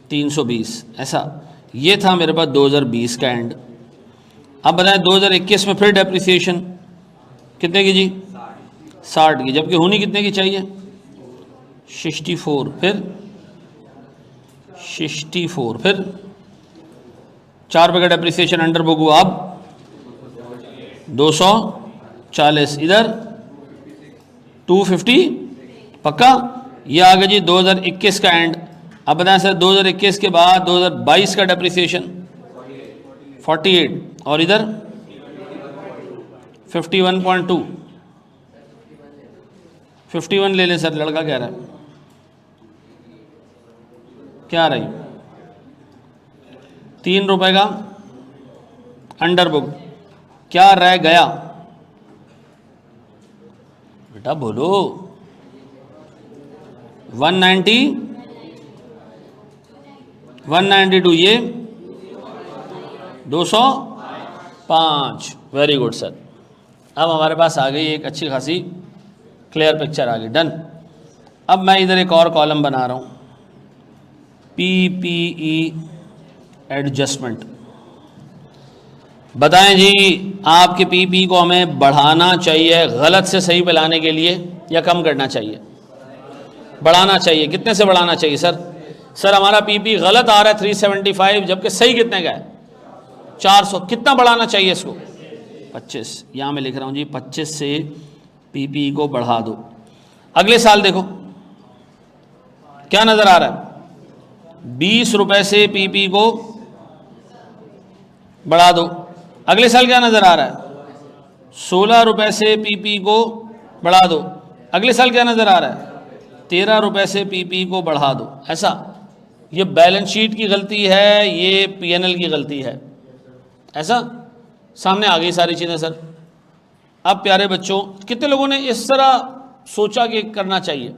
Speaker 1: 320। ऐसा ये था मेरे पास 2020 का एंड। अब बताएं 2021 में फिर डेप्रिसिएशन कितने की जी? 60 की, जबकि होनी कितने की चाहिए? 64। फिर 64, फिर ₹4 का डेप्रिसिएशन अंडर बुक हुआ। अब 240, इधर 250 पक्का। ये आ गया जी 2021 का एंड। अब बताएं सर 2021 के बाद 2022 का डेप्रिसिएशन 48 और इधर 51.2। 51 ले लें सर, लड़का कह रहा है। क्या आ रही? ₹3 का अंडर बुक। क्या रह गया बेटा बोलो? 190, 192, ये 205। Very good sir. अब हमारे पास आ गई एक अच्छी खासी क्लियर पिक्चर आ गई। डन। अब मैं इधर एक और कॉलम बना रहा हूँ, PPE एडजस्टमेंट। बताएं जी आपके PPE को हमें बढ़ाना चाहिए गलत से सही पे लाने के लिए या कम करना चाहिए? बढ़ाना चाहिए। कितने से बढ़ाना चाहिए सर? सर हमारा PPE गलत आ रहा है 375, जबकि सही कितने का है? 400। कितना बढ़ाना चाहिए इसको? 25। यहाँ मैं लिख रहा हूँ जी 25 से PPE को बढ़ा दो। अगले साल देखो क्या नज़र आ रहा है? ₹20 से PPE को बढ़ा दो। अगले साल क्या नज़र आ रहा है? ₹16 से PPE को बढ़ा दो। अगले साल क्या नज़र आ रहा है? ₹13 से PPE को बढ़ा दो। ऐसा ये बैलेंस शीट की गलती है, ये PNL की गलती है। ऐसा सामने आ गई सारी चीज़ें सर। अब प्यारे बच्चों, कितने लोगों ने इस तरह सोचा कि करना चाहिए?